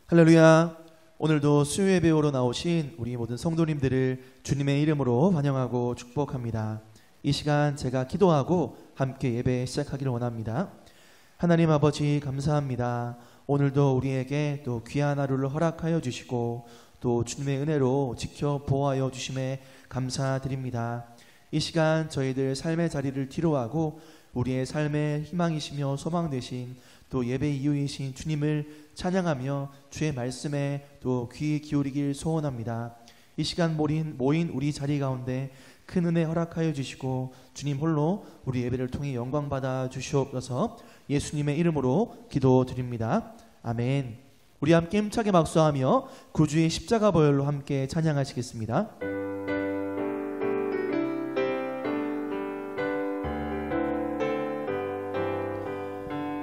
할렐루야. 오늘도 수요예 배우러 나오신 우리 모든 성도님들을 주님의 이름으로 환영하고 축복합니다. 이 시간 제가 기도하고 함께 예배 시작하기를 원합니다. 하나님 아버지 감사합니다. 오늘도 우리에게 또 귀한 하루를 허락하여 주시고 또 주님의 은혜로 지켜 보호하여 주심에 감사드립니다. 이 시간 저희들 삶의 자리를 뒤로하고 우리의 삶의 희망이시며 소망 되신 또 예배 이유이신 주님을 찬양하며 주의 말씀에 또 귀 기울이길 소원합니다. 이 시간 모인 우리 자리 가운데 큰 은혜 허락하여 주시고 주님 홀로 우리 예배를 통해 영광 받아 주시옵소서. 예수님의 이름으로 기도드립니다. 아멘. 우리 함께 힘차게 박수하며 구주의 십자가 보혈로 함께 찬양하시겠습니다.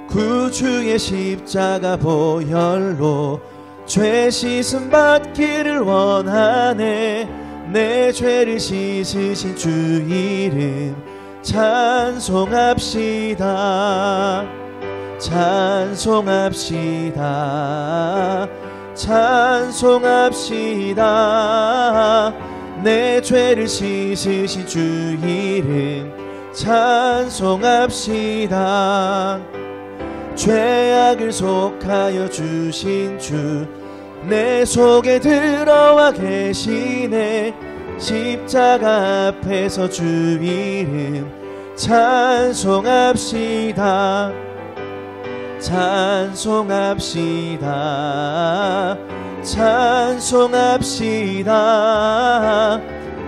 구주의 십자가 보혈로 죄 씻음 받기를 원하네. 내 죄를 씻으신 주 이름 찬송합시다. 찬송합시다. 찬송합시다. 내 죄를 씻으신 주 이름 찬송합시다. 죄악을 속하여 주신 주 내 속에 들어와 계시네. 십자가 앞에서 주 이름 찬송합시다. 찬송합시다. 찬송합시다.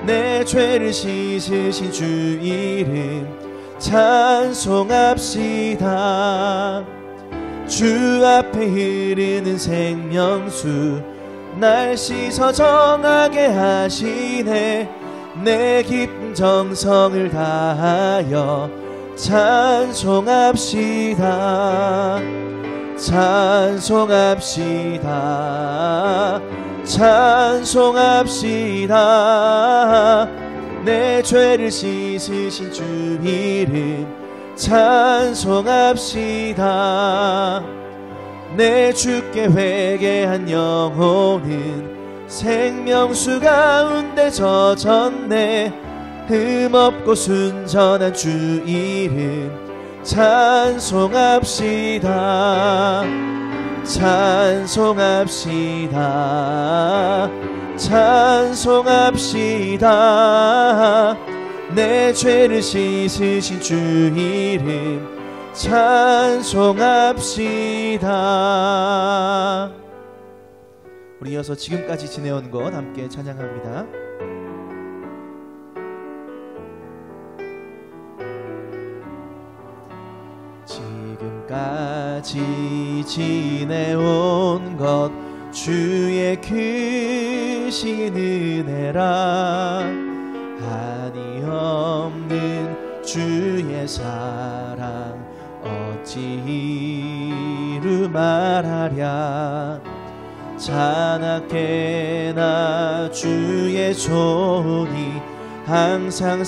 내 죄를 씻으신 주 이름 찬송합시다. 주 앞에 흐르는 생명수 날 씻어 정하게 하시네. 내 기쁨 정성을 다하여 찬송합시다. 찬송합시다. 찬송합시다. 내 죄를 씻으신 주 이름 찬송합시다. 내 주께 회개한 영혼은 생명수 가운데 젖었네. 흠없고 순전한 주 이름 찬송합시다. 찬송합시다. 찬송합시다. 내 죄를 씻으신 주 이름 찬송합시다. 우리 이어서 지금까지 지내온 것 함께 찬양합니다. 지금까지 지내온 것 주의 크신 은혜라. 한이 없는 주의 사랑 어찌 이루 말하랴. 자나깨나 주의 손이 항상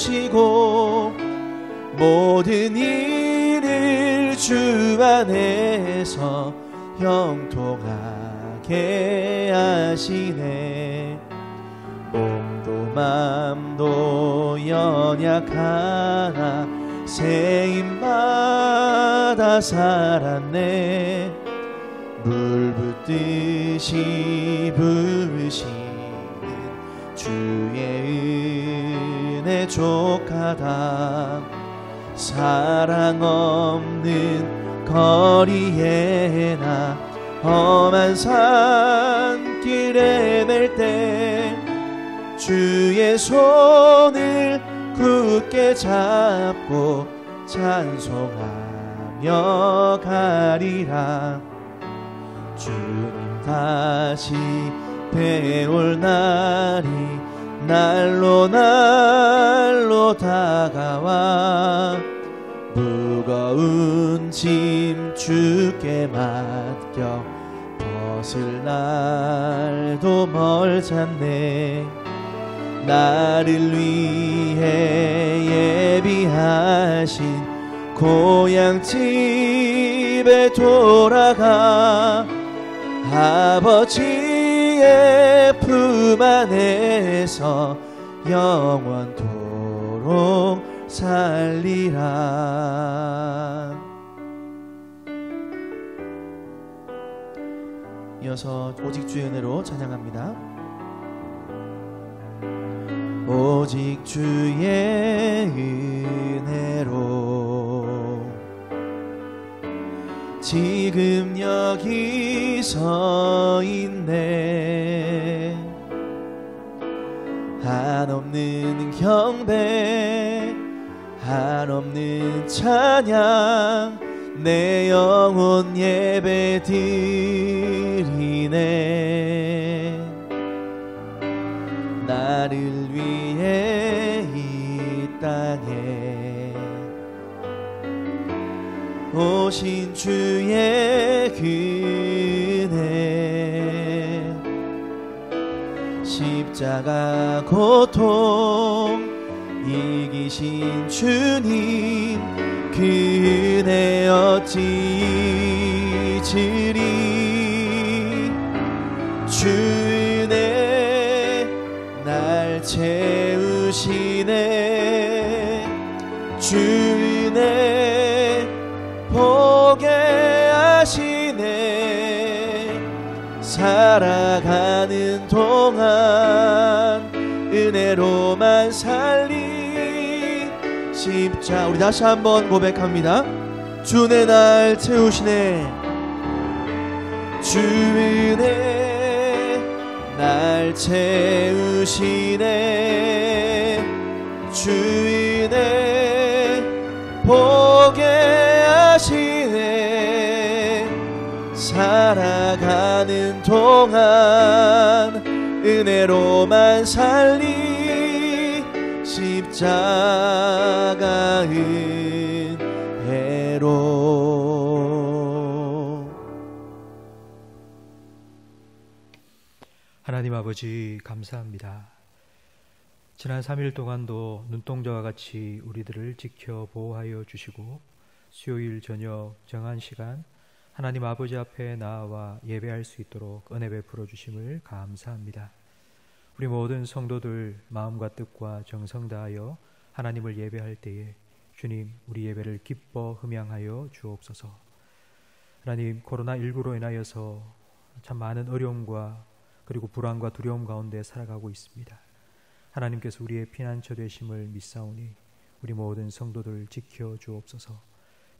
살펴주시고 모든 일을 주 안에서 형통하게 하시네. 몸도 맘도 연약하나 세임받아 살았네. 물 붓듯이 부으시는 주의 은혜 족하다. 사랑 없는 거리에나 험한 산길에 맬 때 주의 손을 굳게 잡고 찬송하며 가리라. 주님 다시 배올 날이 날로 다가와. 무거운 짐 주께 맡겨 벗을 날도 멀잖네. 나를 위해 예비하신 고향 집 집에 돌아가 아버지의 품 안에서 영원토록 살리라. 이어서 오직 주의 은혜로 찬양합니다. 오직 주의 은혜로 지금 여기 서 있네. 한없는 경배 한없는 찬양 내 영혼 예배 드리네. 나를 위해 이 땅에 오신 주의 은혜 십자가 고통 이기신 주님 그 은혜 어찌 잊으리. 주 은혜 날 채우시네. 주 은혜 보게 하시네. 살아가는 동안 은혜로만 살리 십자. 우리 다시 한번 고백합니다. 주의 날 채우시네. 주 은혜 날 채우시네. 주 은혜 보게 하시네. 살아가는 동안 은혜로만 살리 십자가 은혜로. 하나님 아버지 감사합니다. 지난 3일 동안도 눈동자와 같이 우리들을 지켜 보호하여 주시고 수요일 저녁 정한 시간 하나님 아버지 앞에 나아와 예배할 수 있도록 은혜 베풀어 주심을 감사합니다. 우리 모든 성도들 마음과 뜻과 정성 다하여 하나님을 예배할 때에 주님 우리 예배를 기뻐 흠양하여 주옵소서. 하나님 코로나19로 인하여서 참 많은 어려움과 그리고 불안과 두려움 가운데 살아가고 있습니다. 하나님께서 우리의 피난처 되심을 믿사오니 우리 모든 성도들 지켜 주옵소서.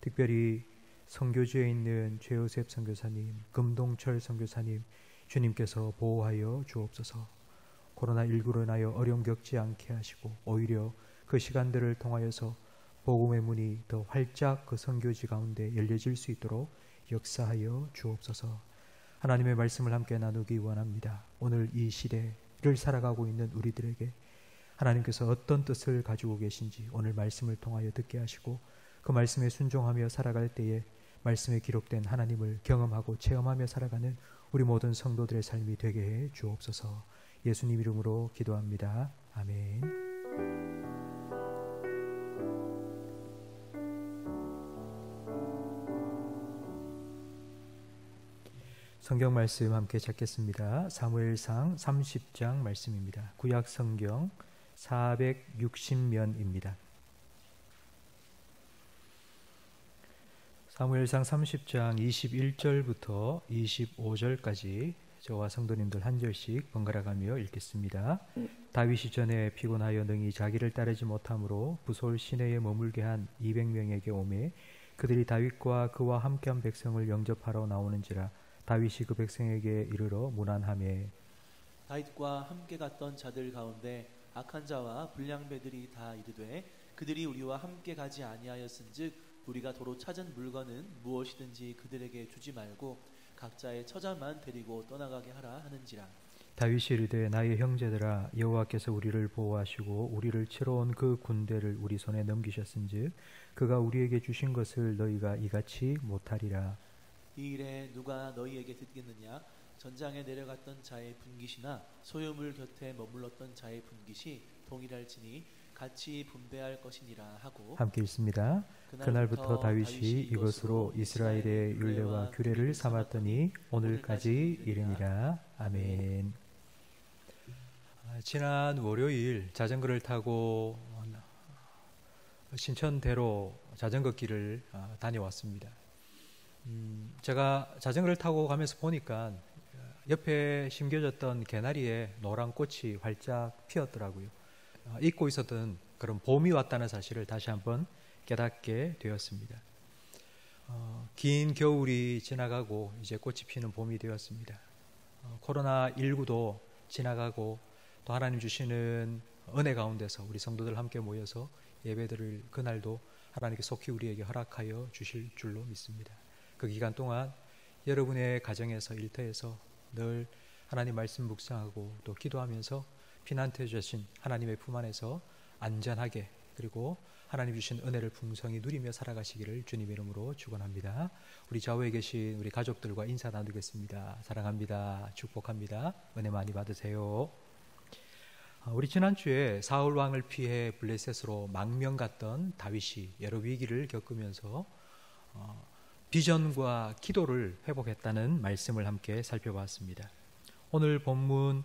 특별히 선교지에 있는 최요셉 선교사님, 금동철 선교사님 주님께서 보호하여 주옵소서. 코로나19로 인하여 어려움 겪지 않게 하시고 오히려 그 시간들을 통하여서 복음의 문이 더 활짝 그 선교지 가운데 열려질 수 있도록 역사하여 주옵소서. 하나님의 말씀을 함께 나누기 원합니다. 오늘 이 시대를 살아가고 있는 우리들에게 하나님께서 어떤 뜻을 가지고 계신지 오늘 말씀을 통하여 듣게 하시고 그 말씀에 순종하며 살아갈 때에 말씀에 기록된 하나님을 경험하고 체험하며 살아가는 우리 모든 성도들의 삶이 되게 해 주옵소서. 예수님 이름으로 기도합니다. 아멘. 성경 말씀 함께 찾겠습니다. 사무엘상 30장 말씀입니다. 구약 성경 460면입니다. 사무엘상 30장 21절부터 25절까지 저와 성도님들 한 절씩 번갈아 가며 읽겠습니다. 다윗이 전에 피곤하여 능히 자기를 따르지 못함으로 부솔 시내에 머물게 한 200명에게 오매 그들이 다윗과 그와 함께한 백성을 영접하러 나오는지라 다윗이 그 백성에게 이르러 문안하매 다윗과 함께 갔던 자들 가운데 악한 자와 불량배들이 다 이르되 그들이 우리와 함께 가지 아니하였은즉 우리가 도로 찾은 물건은 무엇이든지 그들에게 주지 말고 각자의 처자만 데리고 떠나가게 하라 하는지라. 다윗이 이르되 나의 형제들아 여호와께서 우리를 보호하시고 우리를 치러 온 그 군대를 우리 손에 넘기셨은즉 그가 우리에게 주신 것을 너희가 이같이 못하리라. 이 일에 누가 너희에게 듣겠느냐? 전장에 내려갔던 자의 분깃이나 소유물 곁에 머물렀던 자의 분깃이 동일할지니 같이 분배할 것이니라 하고 함께 읽습니다. 그날부터 다윗이 이것으로 이스라엘의 율례와 규례를 삼았더니 오늘까지 이르니라. 아멘. 지난 월요일 자전거를 타고 신천대로 자전거 길을 다녀왔습니다. 제가 자전거를 타고 가면서 보니까 옆에 심겨졌던 개나리에 노란 꽃이 활짝 피었더라고요. 잊고 있었던 그런 봄이 왔다는 사실을 다시 한번 깨닫게 되었습니다. 긴 겨울이 지나가고 이제 꽃이 피는 봄이 되었습니다. 코로나19도 지나가고 또 하나님 주시는 은혜 가운데서 우리 성도들 함께 모여서 예배드릴 그날도 하나님께 속히 우리에게 허락하여 주실 줄로 믿습니다. 그 기간 동안 여러분의 가정에서 일터에서 늘 하나님 말씀 묵상하고 또 기도하면서 피난처 주신 하나님의 품 안에서 안전하게 그리고 하나님 주신 은혜를 풍성히 누리며 살아가시기를 주님의 이름으로 축원합니다. 우리 좌우에 계신 우리 가족들과 인사 나누겠습니다. 사랑합니다. 축복합니다. 은혜 많이 받으세요. 우리 지난주에 사울 왕을 피해 블레셋으로 망명 갔던 다윗이 여러 위기를 겪으면서 비전과 기도를 회복했다는 말씀을 함께 살펴봤습니다. 오늘 본문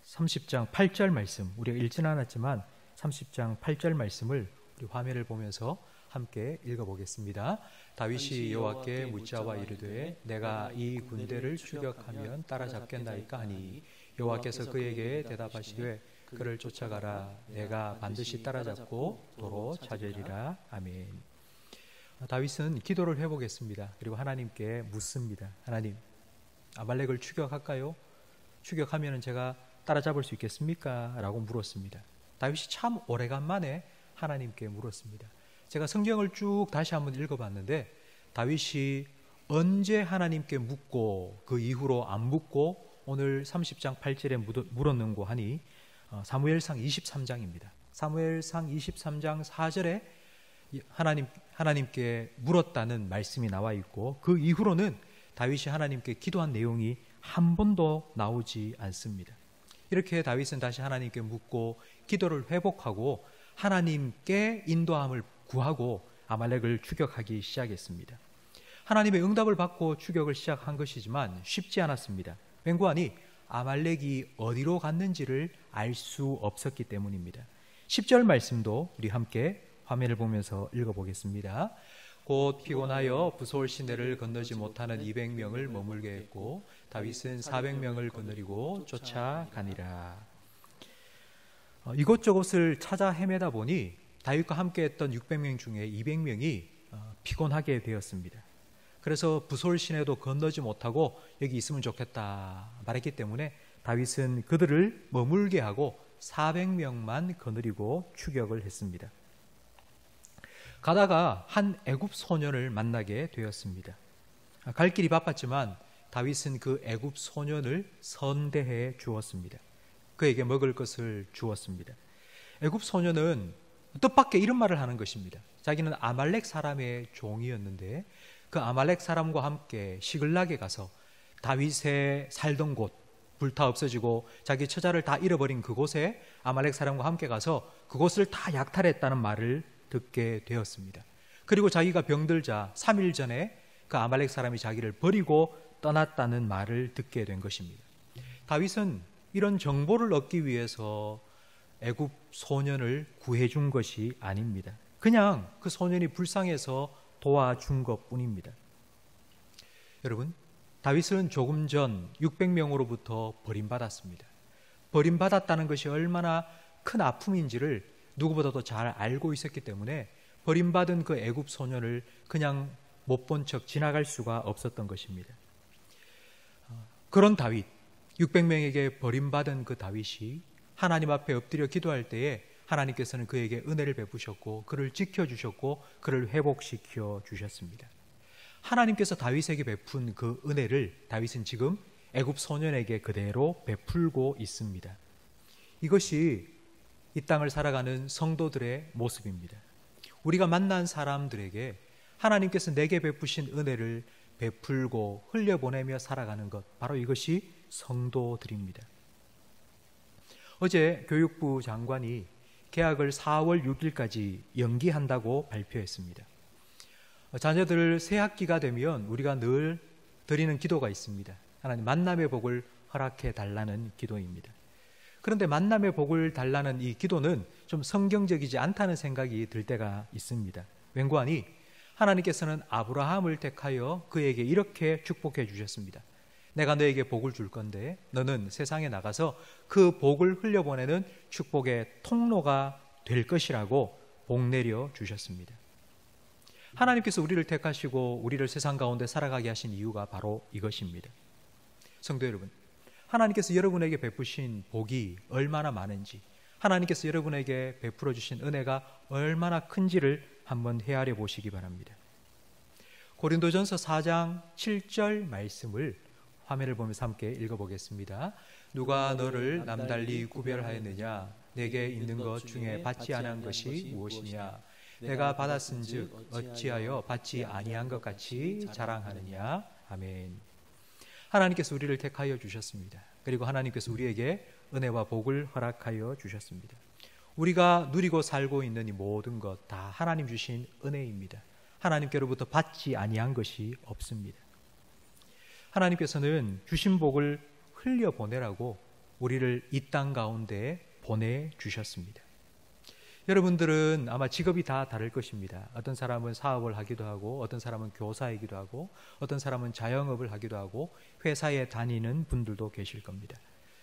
30장 8절 말씀, 우리가 읽지는 않았지만 30장 8절 말씀을 우리 화면을 보면서 함께 읽어보겠습니다. 다윗이 여호와께 묻자와 이르되 내가 이 군대를 추격하면 따라잡겠나이까 하니 여호와께서 그에게 대답하시되 그를 쫓아가라. 내가 반드시 따라잡고 도로 찾으리라. 아멘. 다윗은 기도를 해보겠습니다. 그리고 하나님께 묻습니다. 하나님, 아말렉을 추격할까요? 추격하면 제가 따라잡을 수 있겠습니까? 라고 물었습니다. 다윗이 참 오래간만에 하나님께 물었습니다. 제가 성경을 쭉 다시 한번 읽어봤는데 다윗이 언제 하나님께 묻고 그 이후로 안 묻고 오늘 30장 8절에 물었는고 하니 사무엘상 23장입니다. 사무엘상 23장 4절에 하나님께 물었다는 말씀이 나와 있고 그 이후로는 다윗이 하나님께 기도한 내용이 한 번도 나오지 않습니다. 이렇게 다윗은 다시 하나님께 묻고 기도를 회복하고 하나님께 인도함을 구하고 아말렉을 추격하기 시작했습니다. 하나님의 응답을 받고 추격을 시작한 것이지만 쉽지 않았습니다. 웬고하니 아말렉이 어디로 갔는지를 알 수 없었기 때문입니다. 10절 말씀도 우리 함께 화면을 보면서 읽어보겠습니다. 곧 피곤하여 부솔 시내를 건너지 못하는 200명을 머물게 했고 다윗은 400명을 거느리고 쫓아가니라. 이곳저곳을 찾아 헤매다 보니 다윗과 함께했던 600명 중에 200명이 피곤하게 되었습니다. 그래서 부솔 시내도 건너지 못하고 여기 있으면 좋겠다 말했기 때문에 다윗은 그들을 머물게 하고 400명만 거느리고 추격을 했습니다. 가다가 한 애굽 소년을 만나게 되었습니다. 갈 길이 바빴지만 다윗은 그 애굽 소년을 선대해 주었습니다. 그에게 먹을 것을 주었습니다. 애굽 소년은 뜻밖의 이런 말을 하는 것입니다. 자기는 아말렉 사람의 종이었는데 그 아말렉 사람과 함께 시글락에 가서 다윗의 살던 곳 불타 없어지고 자기 처자를 다 잃어버린 그곳에 아말렉 사람과 함께 가서 그곳을 다 약탈했다는 말을 듣게 되었습니다. 그리고 자기가 병들자 3일 전에 그 아말렉 사람이 자기를 버리고 떠났다는 말을 듣게 된 것입니다. 다윗은 이런 정보를 얻기 위해서 애굽 소년을 구해준 것이 아닙니다. 그냥 그 소년이 불쌍해서 도와준 것뿐입니다. 여러분, 다윗은 조금 전 600명으로부터 버림받았습니다. 버림받았다는 것이 얼마나 큰 아픔인지를 누구보다도 잘 알고 있었기 때문에 버림받은 그 애굽 소년을 그냥 못 본 척 지나갈 수가 없었던 것입니다. 그런 다윗, 600명에게 버림받은 그 다윗이 하나님 앞에 엎드려 기도할 때에 하나님께서는 그에게 은혜를 베푸셨고 그를 지켜주셨고 그를 회복시켜 주셨습니다. 하나님께서 다윗에게 베푼 그 은혜를 다윗은 지금 애굽 소년에게 그대로 베풀고 있습니다. 이것이 이 땅을 살아가는 성도들의 모습입니다. 우리가 만난 사람들에게 하나님께서 내게 베푸신 은혜를 베풀고 흘려보내며 살아가는 것, 바로 이것이 성도들입니다. 어제 교육부 장관이 개학을 4월 6일까지 연기한다고 발표했습니다. 자녀들 새 학기가 되면 우리가 늘 드리는 기도가 있습니다. 하나님 만남의 복을 허락해 달라는 기도입니다. 그런데 만남의 복을 달라는 이 기도는 좀 성경적이지 않다는 생각이 들 때가 있습니다. 왠고하니 하나님께서는 아브라함을 택하여 그에게 이렇게 축복해 주셨습니다. 내가 너에게 복을 줄 건데 너는 세상에 나가서 그 복을 흘려보내는 축복의 통로가 될 것이라고 복 내려 주셨습니다. 하나님께서 우리를 택하시고 우리를 세상 가운데 살아가게 하신 이유가 바로 이것입니다. 성도 여러분, 하나님께서 여러분에게 베푸신 복이 얼마나 많은지, 하나님께서 여러분에게 베풀어 주신 은혜가 얼마나 큰지를 한번 헤아려 보시기 바랍니다. 고린도전서 4장 7절 말씀을 화면을 보면서 함께 읽어보겠습니다. 누가 너를 남달리 구별하였느냐? 내게 있는 것 중에 받지 않은 것이 무엇이냐? 내가 받았은즉 어찌하여 받지 아니한 것 같이 자랑하느냐? 아멘. 하나님께서 우리를 택하여 주셨습니다. 그리고 하나님께서 우리에게 은혜와 복을 허락하여 주셨습니다. 우리가 누리고 살고 있는 이 모든 것 다 하나님 주신 은혜입니다. 하나님께로부터 받지 아니한 것이 없습니다. 하나님께서는 주신 복을 흘려보내라고 우리를 이 땅 가운데 보내주셨습니다. 여러분들은 아마 직업이 다 다를 것입니다. 어떤 사람은 사업을 하기도 하고, 어떤 사람은 교사이기도 하고, 어떤 사람은 자영업을 하기도 하고, 회사에 다니는 분들도 계실 겁니다.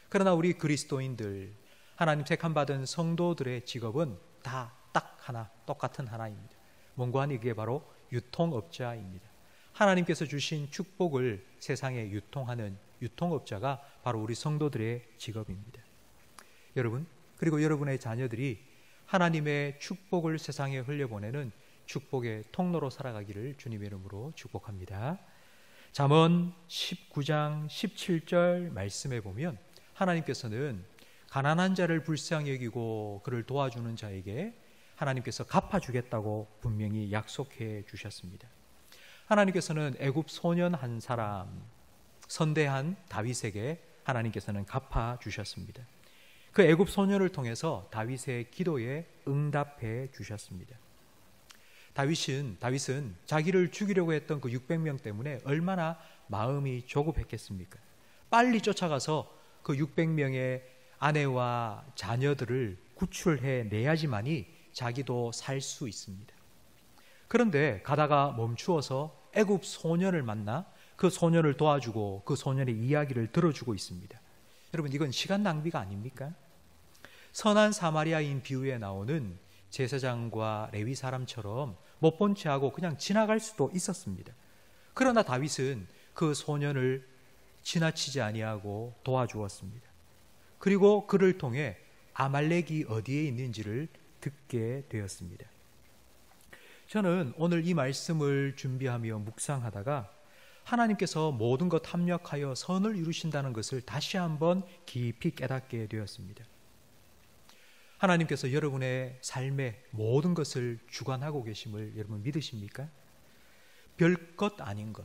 그러나 우리 그리스도인들, 하나님 택함받은 성도들의 직업은 다 딱 하나, 똑같은 하나입니다. 뭔가 하니 그게 바로 유통업자입니다. 하나님께서 주신 축복을 세상에 유통하는 유통업자가 바로 우리 성도들의 직업입니다. 여러분, 그리고 여러분의 자녀들이 하나님의 축복을 세상에 흘려보내는 축복의 통로로 살아가기를 주님의 이름으로 축복합니다. 잠언 19장 17절 말씀에 보면 하나님께서는 가난한 자를 불쌍히 여기고 그를 도와주는 자에게 하나님께서 갚아주겠다고 분명히 약속해 주셨습니다. 하나님께서는 애굽 소년 한 사람, 선대한 다윗에게 하나님께서는 갚아주셨습니다. 그 애굽 소년을 통해서 다윗의 기도에 응답해 주셨습니다. 다윗은 자기를 죽이려고 했던 그 600명 때문에 얼마나 마음이 조급했겠습니까? 빨리 쫓아가서 그 600명의 아내와 자녀들을 구출해 내야지만이 자기도 살 수 있습니다. 그런데 가다가 멈추어서 애굽 소년을 만나 그 소년을 도와주고 그 소년의 이야기를 들어주고 있습니다. 여러분, 이건 시간 낭비가 아닙니까? 선한 사마리아인 비유에 나오는 제사장과 레위 사람처럼 못 본 채 하고 그냥 지나갈 수도 있었습니다. 그러나 다윗은 그 소년을 지나치지 아니하고 도와주었습니다. 그리고 그를 통해 아말렉이 어디에 있는지를 듣게 되었습니다. 저는 오늘 이 말씀을 준비하며 묵상하다가 하나님께서 모든 것 합력하여 선을 이루신다는 것을 다시 한번 깊이 깨닫게 되었습니다. 하나님께서 여러분의 삶의 모든 것을 주관하고 계심을 여러분 믿으십니까? 별것 아닌 것,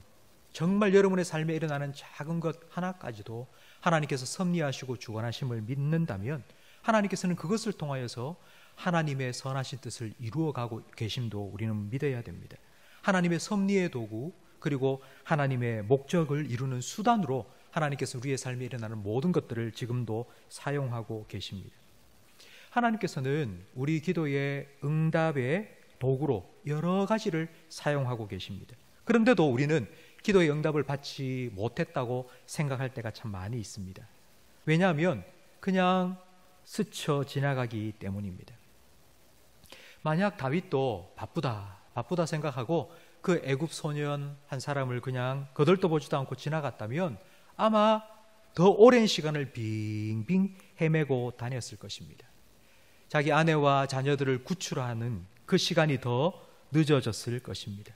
정말 여러분의 삶에 일어나는 작은 것 하나까지도 하나님께서 섭리하시고 주관하심을 믿는다면 하나님께서는 그것을 통하여서 하나님의 선하신 뜻을 이루어가고 계심도 우리는 믿어야 됩니다. 하나님의 섭리의 도구, 그리고 하나님의 목적을 이루는 수단으로 하나님께서 우리의 삶에 일어나는 모든 것들을 지금도 사용하고 계십니다. 하나님께서는 우리 기도의 응답의 도구로 여러 가지를 사용하고 계십니다. 그런데도 우리는 기도의 응답을 받지 못했다고 생각할 때가 참 많이 있습니다. 왜냐하면 그냥 스쳐 지나가기 때문입니다. 만약 다윗도 바쁘다 생각하고 그 애굽 소년 한 사람을 그냥 거들떠보지도 않고 지나갔다면 아마 더 오랜 시간을 빙빙 헤매고 다녔을 것입니다. 자기 아내와 자녀들을 구출하는 그 시간이 더 늦어졌을 것입니다.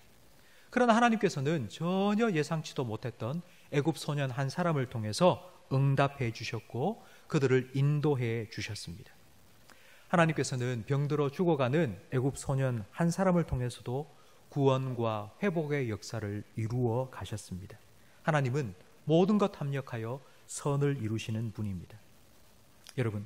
그러나 하나님께서는 전혀 예상치도 못했던 애굽 소년 한 사람을 통해서 응답해 주셨고 그들을 인도해 주셨습니다. 하나님께서는 병들어 죽어가는 애굽 소년 한 사람을 통해서도 구원과 회복의 역사를 이루어 가셨습니다. 하나님은 모든 것 합력하여 선을 이루시는 분입니다. 여러분,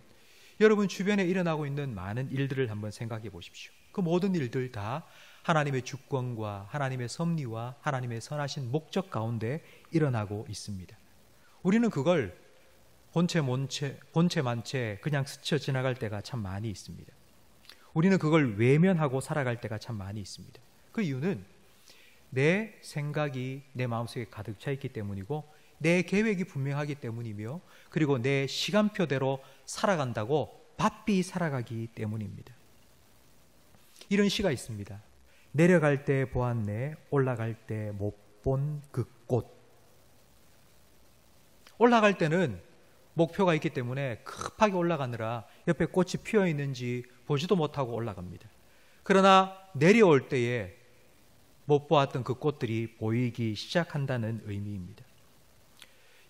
여러분 주변에 일어나고 있는 많은 일들을 한번 생각해 보십시오. 그 모든 일들 다 하나님의 주권과 하나님의 섭리와 하나님의 선하신 목적 가운데 일어나고 있습니다. 우리는 그걸 본체만체 그냥 스쳐 지나갈 때가 참 많이 있습니다. 우리는 그걸 외면하고 살아갈 때가 참 많이 있습니다. 그 이유는 내 생각이 내 마음속에 가득 차 있기 때문이고 내 계획이 분명하기 때문이며 그리고 내 시간표대로 살아간다고 바삐 살아가기 때문입니다. 이런 시가 있습니다. 내려갈 때 보았네 올라갈 때 못 본 그 꽃. 올라갈 때는 목표가 있기 때문에 급하게 올라가느라 옆에 꽃이 피어 있는지 보지도 못하고 올라갑니다. 그러나 내려올 때에 못 보았던 그 꽃들이 보이기 시작한다는 의미입니다.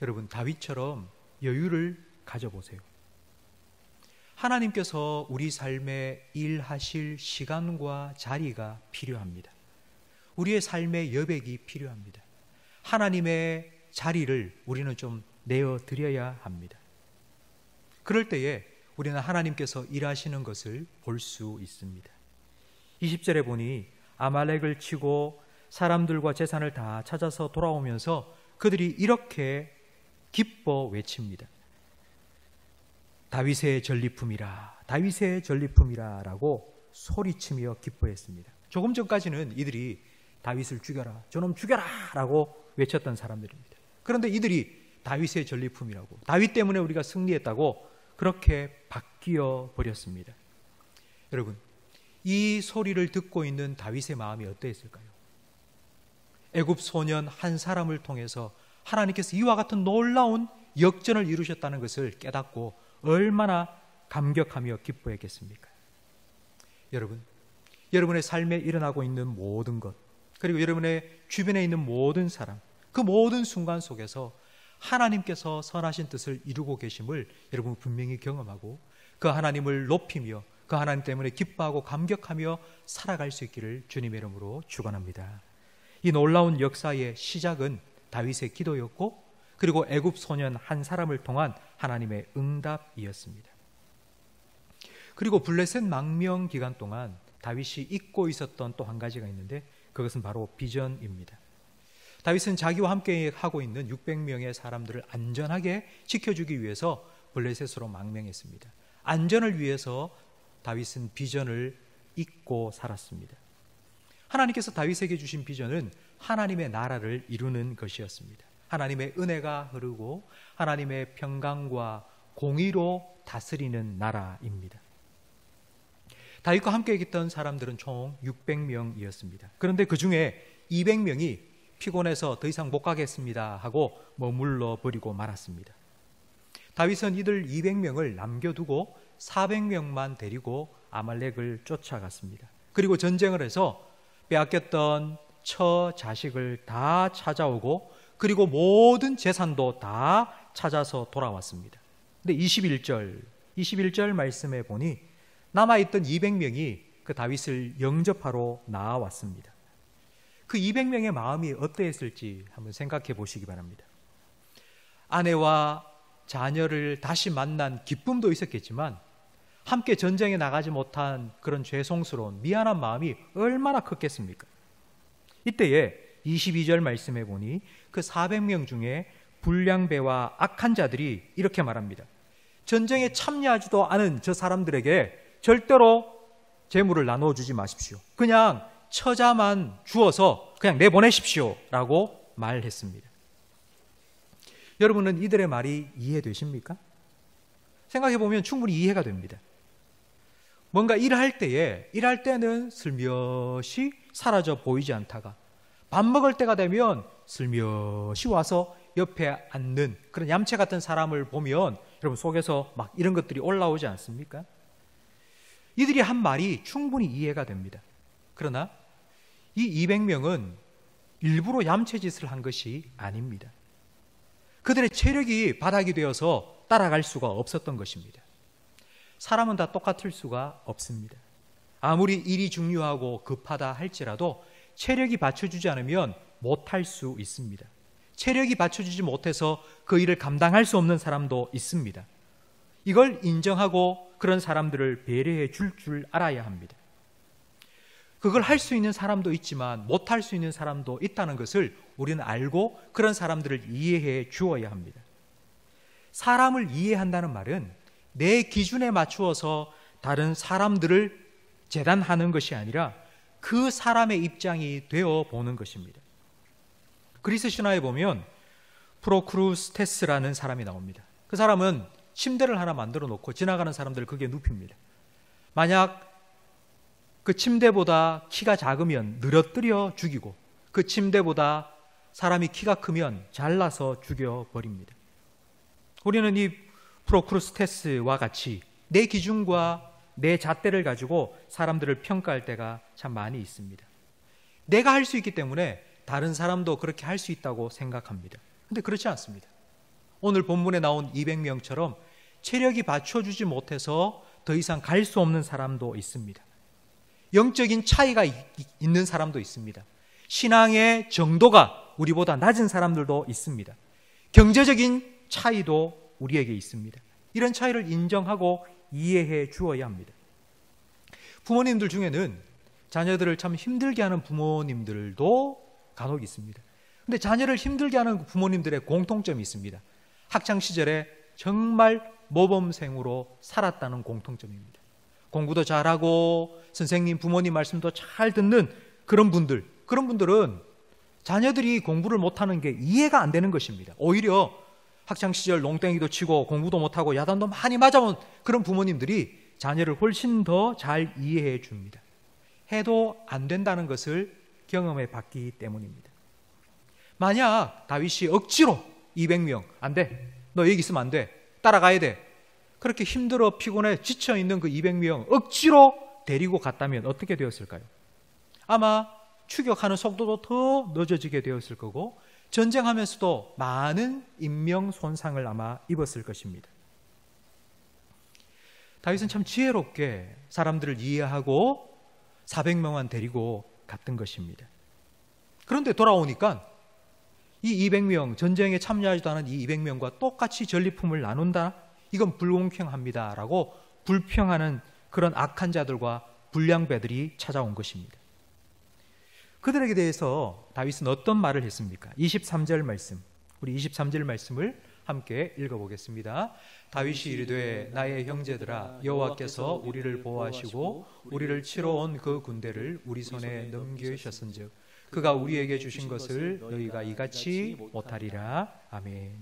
여러분, 다윗처럼 여유를 가져보세요. 하나님께서 우리 삶에 일하실 시간과 자리가 필요합니다. 우리의 삶의 여백이 필요합니다. 하나님의 자리를 우리는 좀 내어드려야 합니다. 그럴 때에 우리는 하나님께서 일하시는 것을 볼 수 있습니다. 20절에 보니 아말렉을 치고 사람들과 재산을 다 찾아서 돌아오면서 그들이 이렇게 기뻐 외칩니다. 다윗의 전리품이라, 다윗의 전리품이라 라고 소리치며 기뻐했습니다. 조금 전까지는 이들이 다윗을 죽여라, 저놈 죽여라 라고 외쳤던 사람들입니다. 그런데 이들이 다윗의 전리품이라고, 다윗 때문에 우리가 승리했다고 그렇게 바뀌어 버렸습니다. 여러분, 이 소리를 듣고 있는 다윗의 마음이 어떠했을까요? 애굽 소년 한 사람을 통해서 하나님께서 이와 같은 놀라운 역전을 이루셨다는 것을 깨닫고 얼마나 감격하며 기뻐했겠습니까? 여러분, 여러분의 삶에 일어나고 있는 모든 것, 그리고 여러분의 주변에 있는 모든 사람, 그 모든 순간 속에서 하나님께서 선하신 뜻을 이루고 계심을 여러분 분명히 경험하고 그 하나님을 높이며 그 하나님 때문에 기뻐하고 감격하며 살아갈 수 있기를 주님의 이름으로 축원합니다. 이 놀라운 역사의 시작은 다윗의 기도였고 그리고 애굽 소년 한 사람을 통한 하나님의 응답이었습니다. 그리고 블레셋 망명 기간 동안 다윗이 잊고 있었던 또 한 가지가 있는데 그것은 바로 비전입니다. 다윗은 자기와 함께 하고 있는 600명의 사람들을 안전하게 지켜주기 위해서 블레셋으로 망명했습니다. 안전을 위해서 다윗은 비전을 잊고 살았습니다. 하나님께서 다윗에게 주신 비전은 하나님의 나라를 이루는 것이었습니다. 하나님의 은혜가 흐르고 하나님의 평강과 공의로 다스리는 나라입니다. 다윗과 함께 있던 사람들은 총 600명이었습니다. 그런데 그 중에 200명이 피곤해서 더 이상 못 가겠습니다 하고 머물러 버리고 말았습니다. 다윗은 이들 200명을 남겨두고 400명만 데리고 아말렉을 쫓아갔습니다. 그리고 전쟁을 해서 빼앗겼던 처 자식을 다 찾아오고 그리고 모든 재산도 다 찾아서 돌아왔습니다. 근데 21절 말씀에 보니 남아있던 200명이 그 다윗을 영접하러 나와왔습니다. 그 200명의 마음이 어떠했을지 한번 생각해 보시기 바랍니다. 아내와 자녀를 다시 만난 기쁨도 있었겠지만 함께 전쟁에 나가지 못한 그런 죄송스러운 미안한 마음이 얼마나 컸겠습니까? 이때에 22절 말씀해 보니 그 400명 중에 불량배와 악한 자들이 이렇게 말합니다. 전쟁에 참여하지도 않은 저 사람들에게 절대로 재물을 나눠주지 마십시오. 그냥 처자만 주어서 그냥 내보내십시오 라고 말했습니다. 여러분은 이들의 말이 이해되십니까? 생각해보면 충분히 이해가 됩니다. 뭔가 일할 때는 슬며시 사라져 보이지 않다가 밥 먹을 때가 되면 슬며시 와서 옆에 앉는 그런 얌체 같은 사람을 보면 여러분 속에서 막 이런 것들이 올라오지 않습니까? 이들이 한 말이 충분히 이해가 됩니다. 그러나 이 200명은 일부러 얌체짓을 한 것이 아닙니다. 그들의 체력이 바닥이 되어서 따라갈 수가 없었던 것입니다. 사람은 다 똑같을 수가 없습니다. 아무리 일이 중요하고 급하다 할지라도 체력이 받쳐주지 않으면 못할 수 있습니다. 체력이 받쳐주지 못해서 그 일을 감당할 수 없는 사람도 있습니다. 이걸 인정하고 그런 사람들을 배려해 줄 알아야 합니다. 그걸 할 수 있는 사람도 있지만 못할 수 있는 사람도 있다는 것을 우리는 알고 그런 사람들을 이해해 주어야 합니다. 사람을 이해한다는 말은 내 기준에 맞추어서 다른 사람들을 재단하는 것이 아니라 그 사람의 입장이 되어 보는 것입니다. 그리스 신화에 보면 프로크루스테스라는 사람이 나옵니다. 그 사람은 침대를 하나 만들어 놓고 지나가는 사람들을 거기에 눕힙니다. 만약 그 침대보다 키가 작으면 늘어뜨려 죽이고 그 침대보다 사람이 키가 크면 잘라서 죽여버립니다. 우리는 이 프로크루스테스와 같이 내 기준과 내 잣대를 가지고 사람들을 평가할 때가 참 많이 있습니다. 내가 할 수 있기 때문에 다른 사람도 그렇게 할 수 있다고 생각합니다. 근데 그렇지 않습니다. 오늘 본문에 나온 200명처럼 체력이 받쳐주지 못해서 더 이상 갈 수 없는 사람도 있습니다. 영적인 차이가 있는 사람도 있습니다. 신앙의 정도가 우리보다 낮은 사람들도 있습니다. 경제적인 차이도 우리에게 있습니다. 이런 차이를 인정하고 이해해 주어야 합니다. 부모님들 중에는 자녀들을 참 힘들게 하는 부모님들도 간혹 있습니다. 근데 자녀를 힘들게 하는 부모님들의 공통점이 있습니다. 학창시절에 정말 모범생으로 살았다는 공통점입니다. 공부도 잘하고 선생님, 부모님 말씀도 잘 듣는 그런 분들은 자녀들이 공부를 못하는 게 이해가 안 되는 것입니다. 오히려 학창시절 농땡이도 치고 공부도 못하고 야단도 많이 맞아온 그런 부모님들이 자녀를 훨씬 더 잘 이해해 줍니다. 해도 안 된다는 것을 경험해 봤기 때문입니다. 만약 다윗이 억지로 200명 안 돼, 너 여기 있으면 안 돼, 따라가야 돼, 그렇게 힘들어 피곤해 지쳐있는 그 200명 억지로 데리고 갔다면 어떻게 되었을까요? 아마 추격하는 속도도 더 늦어지게 되었을 거고 전쟁하면서도 많은 인명 손상을 아마 입었을 것입니다. 다윗은 참 지혜롭게 사람들을 이해하고 400명만 데리고 갔던 것입니다. 그런데 돌아오니까 이 200명, 전쟁에 참여하지도 않은 이 200명과 똑같이 전리품을 나눈다? 이건 불공평합니다 라고 불평하는 그런 악한 자들과 불량배들이 찾아온 것입니다. 그들에게 대해서 다윗은 어떤 말을 했습니까? 23절 말씀, 우리 23절 말씀을 함께 읽어보겠습니다. 다윗이 이르되 나의 형제들아, 여호와께서 우리를 보호하시고 우리를 치러 온 그 군대를 우리 손에 넘기셨은즉 그가 우리에게 주신 것을 너희가 이같이 못하리라. 아멘.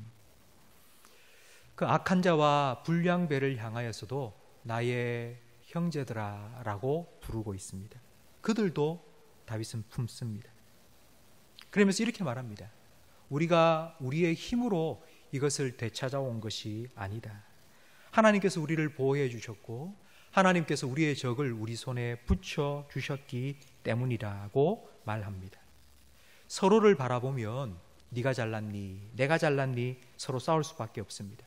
그 악한 자와 불량배를 향하여서도 나의 형제들아 라고 부르고 있습니다. 그들도 다윗은 품습니다. 그러면서 이렇게 말합니다. 우리가 우리의 힘으로 이것을 되찾아온 것이 아니다. 하나님께서 우리를 보호해 주셨고 하나님께서 우리의 적을 우리 손에 붙여 주셨기 때문이라고 말합니다. 서로를 바라보면 네가 잘났니, 내가 잘났니 서로 싸울 수밖에 없습니다.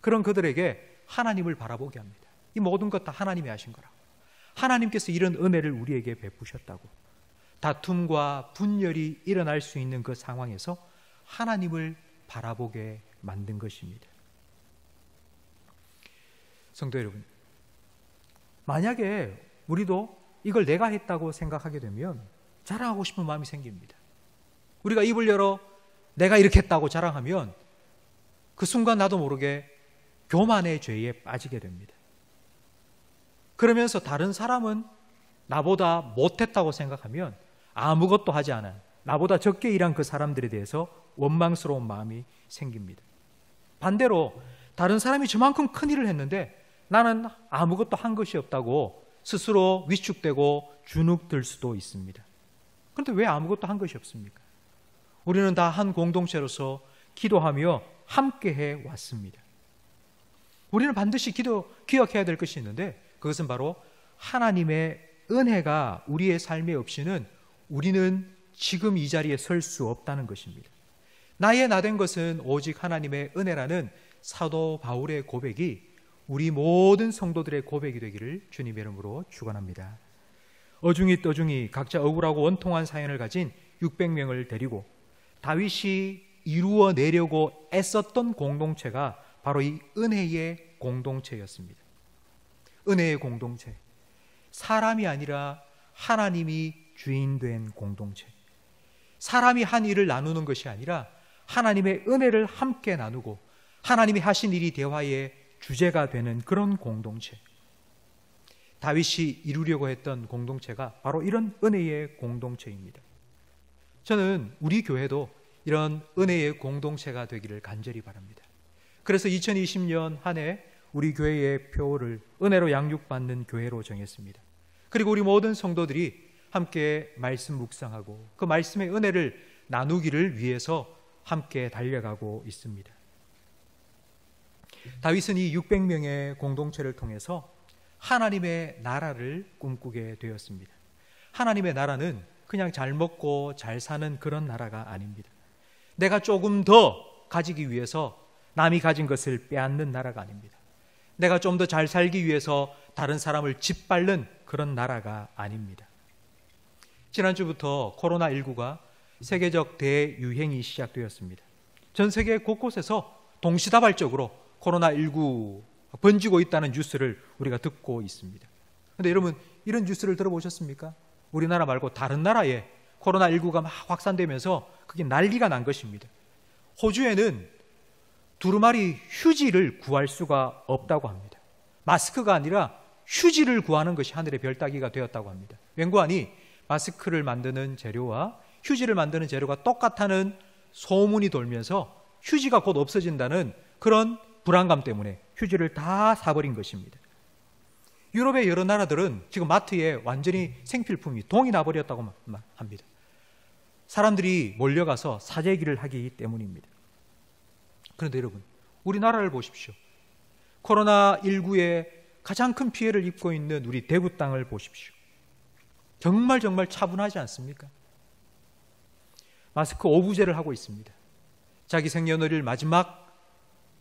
그런 그들에게 하나님을 바라보게 합니다. 이 모든 것 다 하나님이 하신 거라고. 하나님께서 이런 은혜를 우리에게 베푸셨다고. 다툼과 분열이 일어날 수 있는 그 상황에서 하나님을 바라보게 만든 것입니다. 성도 여러분, 만약에 우리도 이걸 내가 했다고 생각하게 되면 자랑하고 싶은 마음이 생깁니다. 우리가 입을 열어 내가 이렇게 했다고 자랑하면 그 순간 나도 모르게 교만의 죄에 빠지게 됩니다. 그러면서 다른 사람은 나보다 못했다고 생각하면 아무것도 하지 않은 나보다 적게 일한 그 사람들에 대해서 원망스러운 마음이 생깁니다. 반대로 다른 사람이 저만큼 큰 일을 했는데 나는 아무것도 한 것이 없다고 스스로 위축되고 주눅들 수도 있습니다. 그런데 왜 아무것도 한 것이 없습니까? 우리는 다 한 공동체로서 기도하며 함께해 왔습니다. 우리는 반드시 기억해야 될 것이 있는데 그것은 바로 하나님의 은혜가 우리의 삶에 없이는 우리는 지금 이 자리에 설 수 없다는 것입니다. 나의 나된 것은 오직 하나님의 은혜라는 사도 바울의 고백이 우리 모든 성도들의 고백이 되기를 주님의 이름으로 축원합니다. 어중이 떠중이 각자 억울하고 원통한 사연을 가진 600명을 데리고 다윗이 이루어내려고 애썼던 공동체가 바로 이 은혜의 공동체였습니다. 은혜의 공동체, 사람이 아니라 하나님이 주인 된 공동체, 사람이 한 일을 나누는 것이 아니라 하나님의 은혜를 함께 나누고 하나님이 하신 일이 대화의 주제가 되는 그런 공동체, 다윗이 이루려고 했던 공동체가 바로 이런 은혜의 공동체입니다. 저는 우리 교회도 이런 은혜의 공동체가 되기를 간절히 바랍니다. 그래서 2020년 한 해 우리 교회의 표를 은혜로 양육받는 교회로 정했습니다. 그리고 우리 모든 성도들이 함께 말씀 묵상하고 그 말씀의 은혜를 나누기를 위해서 함께 달려가고 있습니다. 다윗은 이 600명의 공동체를 통해서 하나님의 나라를 꿈꾸게 되었습니다. 하나님의 나라는 그냥 잘 먹고 잘 사는 그런 나라가 아닙니다. 내가 조금 더 가지기 위해서 남이 가진 것을 빼앗는 나라가 아닙니다. 내가 좀 더 잘 살기 위해서 다른 사람을 짓밟는 그런 나라가 아닙니다. 지난주부터 코로나19가 세계적 대유행이 시작되었습니다. 전 세계 곳곳에서 동시다발적으로 코로나19 번지고 있다는 뉴스를 우리가 듣고 있습니다. 그런데 여러분, 이런 뉴스를 들어보셨습니까? 우리나라 말고 다른 나라에 코로나19가 막 확산되면서 그게 난리가 난 것입니다. 호주에는 두루마리 휴지를 구할 수가 없다고 합니다. 마스크가 아니라 휴지를 구하는 것이 하늘의 별따기가 되었다고 합니다. 웬고하니 마스크를 만드는 재료와 휴지를 만드는 재료가 똑같다는 소문이 돌면서 휴지가 곧 없어진다는 그런 불안감 때문에 휴지를 다 사버린 것입니다. 유럽의 여러 나라들은 지금 마트에 완전히 생필품이 동이 나버렸다고 합니다. 사람들이 몰려가서 사재기를 하기 때문입니다. 그런데 여러분, 우리나라를 보십시오. 코로나19에 가장 큰 피해를 입고 있는 우리 대구 땅을 보십시오. 정말 차분하지 않습니까? 마스크 오부제를 하고 있습니다. 자기 생년월일 마지막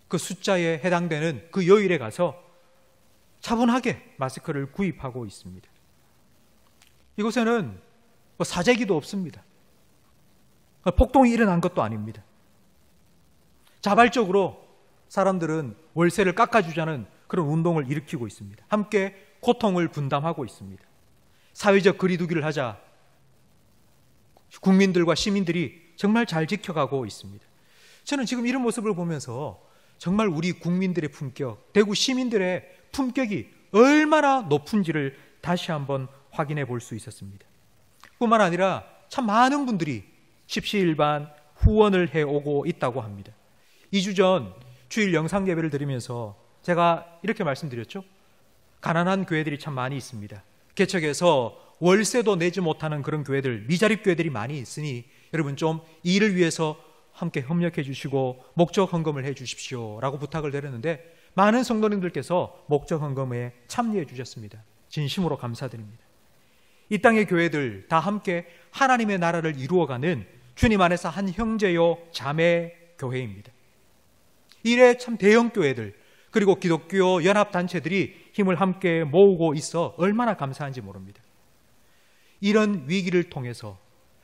그 숫자에 해당되는 그 요일에 가서 차분하게 마스크를 구입하고 있습니다. 이곳에는 사재기도 없습니다. 폭동이 일어난 것도 아닙니다. 자발적으로 사람들은 월세를 깎아주자는 그런 운동을 일으키고 있습니다. 함께 고통을 분담하고 있습니다. 사회적 거리두기를 하자 국민들과 시민들이 정말 잘 지켜가고 있습니다. 저는 지금 이런 모습을 보면서 정말 우리 국민들의 품격, 대구 시민들의 품격이 얼마나 높은지를 다시 한번 확인해 볼 수 있었습니다. 뿐만 아니라 참 많은 분들이 십시일반 후원을 해오고 있다고 합니다. 2주 전 주일 영상 예배를 드리면서 제가 이렇게 말씀드렸죠. 가난한 교회들이 참 많이 있습니다. 개척해서 월세도 내지 못하는 그런 교회들, 미자립 교회들이 많이 있으니 여러분 좀 이 일을 위해서 함께 협력해 주시고 목적 헌금을 해 주십시오 라고 부탁을 드렸는데 많은 성도님들께서 목적 헌금에 참여해 주셨습니다. 진심으로 감사드립니다. 이 땅의 교회들 다 함께 하나님의 나라를 이루어가는 주님 안에서 한 형제요 자매 교회입니다. 이래 참 대형 교회들 그리고 기독교 연합단체들이 힘을 함께 모으고 있어 얼마나 감사한지 모릅니다. 이런 위기를 통해서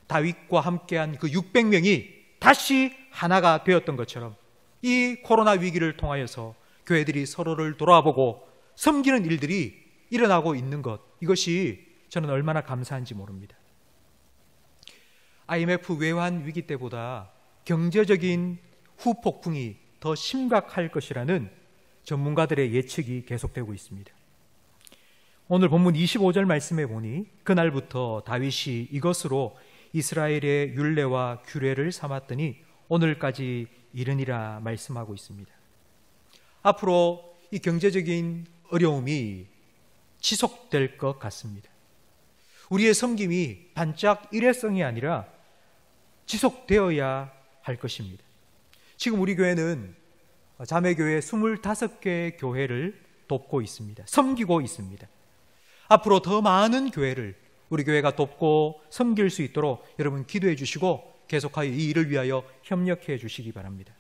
다윗과 함께한 그 600명이 다시 하나가 되었던 것처럼 이 코로나 위기를 통하여서 교회들이 서로를 돌아보고 섬기는 일들이 일어나고 있는 것, 이것이 저는 얼마나 감사한지 모릅니다. IMF 외환 위기 때보다 경제적인 후폭풍이 더 심각할 것이라는 전문가들의 예측이 계속되고 있습니다. 오늘 본문 25절 말씀에 보니 그날부터 다윗이 이것으로 이스라엘의 율례와 규례를 삼았더니 오늘까지 이르니라 말씀하고 있습니다. 앞으로 이 경제적인 어려움이 지속될 것 같습니다. 우리의 섬김이 반짝 일회성이 아니라 지속되어야 할 것입니다. 지금 우리 교회는 자매교회 25개의 교회를 돕고 있습니다. 섬기고 있습니다. 앞으로 더 많은 교회를 우리 교회가 돕고 섬길 수 있도록 여러분 기도해 주시고 계속하여 이 일을 위하여 협력해 주시기 바랍니다.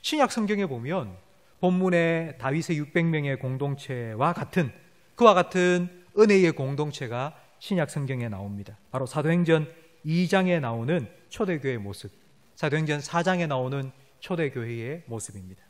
신약 성경에 보면 본문의 다윗의 600명의 공동체와 같은 그와 같은 은혜의 공동체가 신약 성경에 나옵니다. 바로 사도행전 2장에 나오는 초대교회의 모습, 사도행전 4장에 나오는 초대교회의 모습입니다.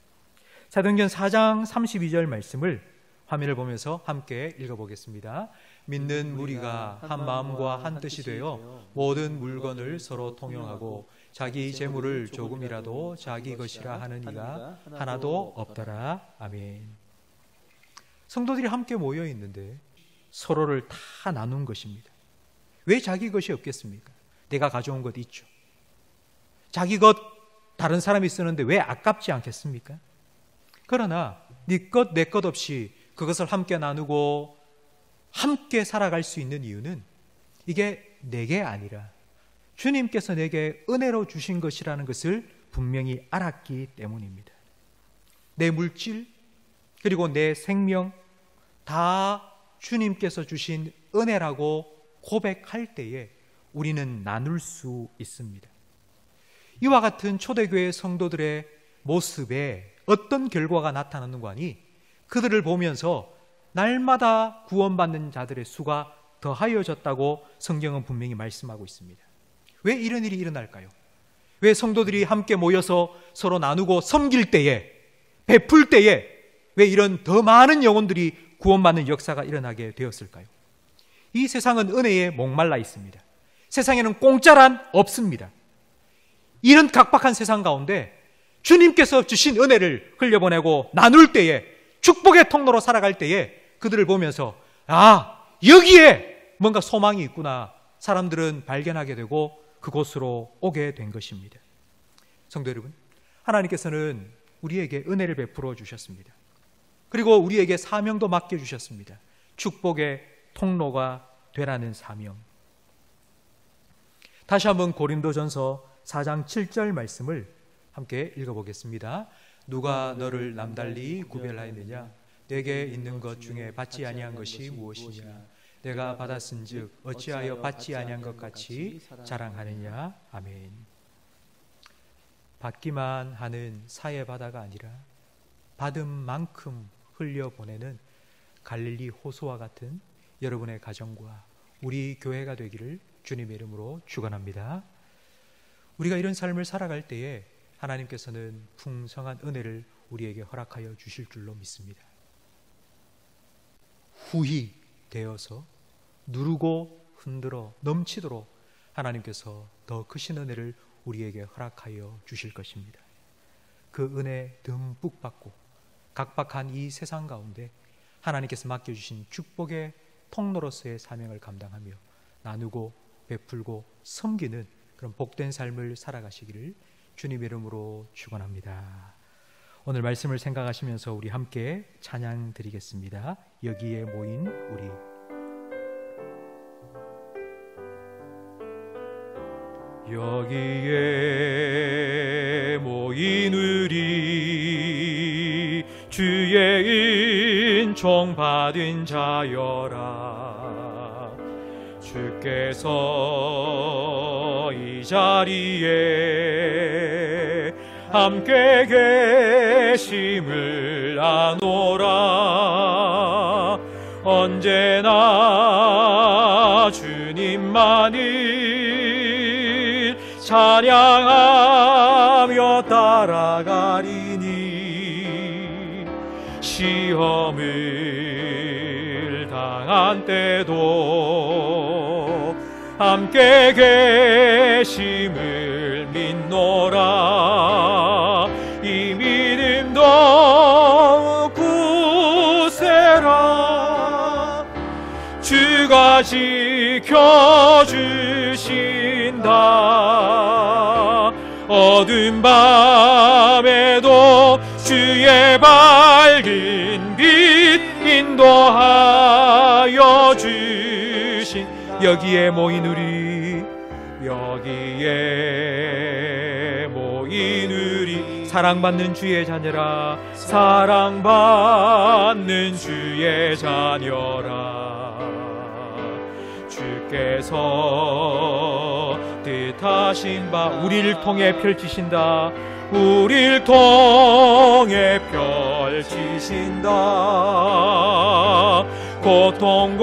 사도행전 4장 32절 말씀을 화면을 보면서 함께 읽어보겠습니다. 믿는 무리가 한 마음과 한 뜻이 되어 모든 물건을 서로 통용하고 자기 재물을 조금이라도 자기 것이라 하는 이가 하나도 없더라. 아멘. 성도들이 함께 모여 있는데 서로를 다 나눈 것입니다. 왜 자기 것이 없겠습니까? 내가 가져온 것 있죠. 자기 것 다른 사람이 쓰는데 왜 아깝지 않겠습니까? 그러나 네 것 내 것 없이 그것을 함께 나누고 함께 살아갈 수 있는 이유는 이게 내게 아니라 주님께서 내게 은혜로 주신 것이라는 것을 분명히 알았기 때문입니다. 내 물질 그리고 내 생명 다 주님께서 주신 은혜라고 고백할 때에 우리는 나눌 수 있습니다. 이와 같은 초대교회 성도들의 모습에 어떤 결과가 나타나는가 하니 그들을 보면서 날마다 구원받는 자들의 수가 더하여졌다고 성경은 분명히 말씀하고 있습니다. 왜 이런 일이 일어날까요? 왜 성도들이 함께 모여서 서로 나누고 섬길 때에, 베풀 때에 왜 이런 더 많은 영혼들이 구원받는 역사가 일어나게 되었을까요? 이 세상은 은혜에 목말라 있습니다. 세상에는 공짜란 없습니다. 이런 각박한 세상 가운데 주님께서 주신 은혜를 흘려보내고 나눌 때에, 축복의 통로로 살아갈 때에 그들을 보면서 여기에 뭔가 소망이 있구나 사람들은 발견하게 되고 그곳으로 오게 된 것입니다. 성도 여러분, 하나님께서는 우리에게 은혜를 베풀어 주셨습니다. 그리고 우리에게 사명도 맡겨주셨습니다. 축복의 통로가 되라는 사명. 다시 한번 고린도전서 4장 7절 말씀을 함께 읽어보겠습니다. 누가 너를 남달리 구별하였느냐? 내게 있는 것 중에 받지 아니한 것이 무엇이냐? 내가 받았은즉 어찌하여 받지 아니한 것 같이 자랑하느냐? 아멘. 받기만 하는 사의 바다가 아니라 받은 만큼 흘려보내는 갈릴리 호수와 같은 여러분의 가정과 우리 교회가 되기를 주님의 이름으로 축원합니다. 우리가 이런 삶을 살아갈 때에 하나님께서는 풍성한 은혜를 우리에게 허락하여 주실 줄로 믿습니다. 후히 되어서 누르고 흔들어 넘치도록 하나님께서 더 크신 은혜를 우리에게 허락하여 주실 것입니다. 그 은혜 듬뿍 받고 각박한 이 세상 가운데 하나님께서 맡겨주신 축복의 통로로서의 사명을 감당하며 나누고 베풀고 섬기는 그런 복된 삶을 살아가시기를 주님의 이름으로 축원합니다. 오늘 말씀을 생각하시면서 우리 함께 찬양 드리겠습니다. 여기에 모인 우리. 여기에 모인 우리 주의 은총 받은 자여라. 주께서 이 자리에 함께 계심을 아노라. 언제나 주님만을 찬양하며 따라가리니 시험을 당한 때도 함께 계심을 믿노라. 이 믿음 더욱 굳세라. 주가 지켜주신다. 어두운 밤에도 주의 밝은 빛 인도하여 주신 여기에 모인 우리, 여기에 모인 우리 사랑받는 주의 자녀라. 사랑받는 주의 자녀라. 주께서 뜻하신 바 우리를 통해 펼치신다. 우리를 통해 펼치신다.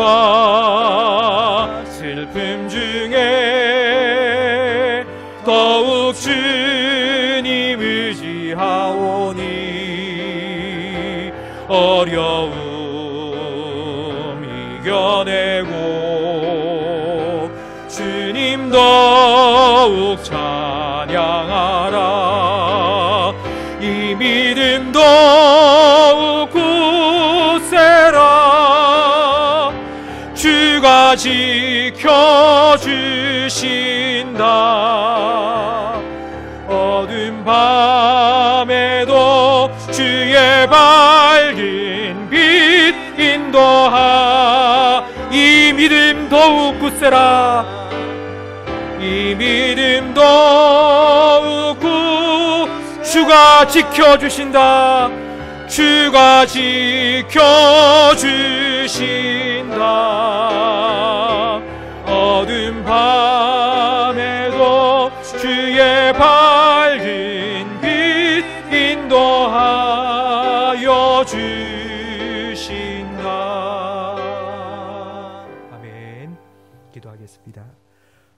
고통과 슬픔 중에 더욱 주님 의지하오니 어려움 주님 더욱 찬양하라. 이 믿음 더욱 굳세라. 주가 지켜주신다. 어두운 밤에도 주의 밝은 빛 인도하. 이 믿음 더욱 굳세라. 이 믿음 더욱 주가 지켜주신다. 주가 지켜주신다. 어두운 밤에도 주의 밝은 빛 인도하여 주신다. 아멘. 기도하겠습니다.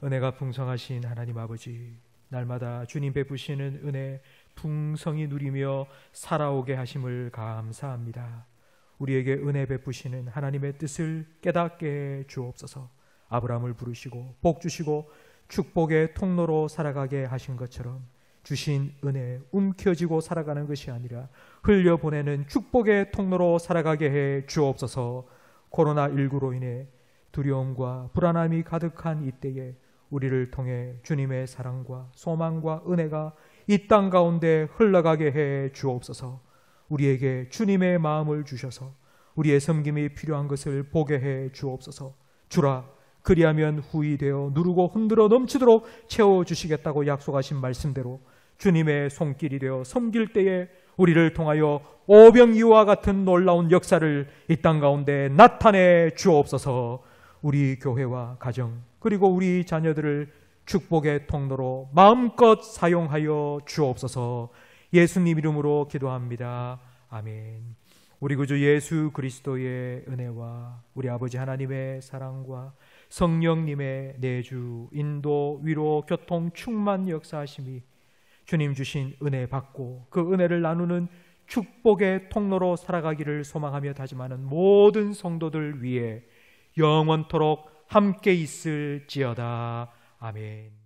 은혜가 풍성하신 하나님 아버지, 날마다 주님 베푸시는 은혜 풍성히 누리며 살아오게 하심을 감사합니다. 우리에게 은혜 베푸시는 하나님의 뜻을 깨닫게 해 주옵소서. 아브라함을 부르시고 복 주시고 축복의 통로로 살아가게 하신 것처럼 주신 은혜 움켜쥐고 살아가는 것이 아니라 흘려보내는 축복의 통로로 살아가게 해 주옵소서. 코로나19로 인해 두려움과 불안함이 가득한 이때에 우리를 통해 주님의 사랑과 소망과 은혜가 이 땅 가운데 흘러가게 해 주옵소서. 우리에게 주님의 마음을 주셔서 우리의 섬김이 필요한 것을 보게 해 주옵소서. 주라, 그리하면 후히 되어 누르고 흔들어 넘치도록 채워주시겠다고 약속하신 말씀대로 주님의 손길이 되어 섬길 때에 우리를 통하여 오병이와 같은 놀라운 역사를 이 땅 가운데 나타내 주옵소서. 우리 교회와 가정 그리고 우리 자녀들을 축복의 통로로 마음껏 사용하여 주옵소서. 예수님 이름으로 기도합니다. 아멘. 우리 구주 예수 그리스도의 은혜와 우리 아버지 하나님의 사랑과 성령님의 내주, 인도, 위로, 교통, 충만 역사하심이 주님 주신 은혜 받고 그 은혜를 나누는 축복의 통로로 살아가기를 소망하며 다짐하는 모든 성도들 위해 영원토록 함께 있을지어다. 아멘.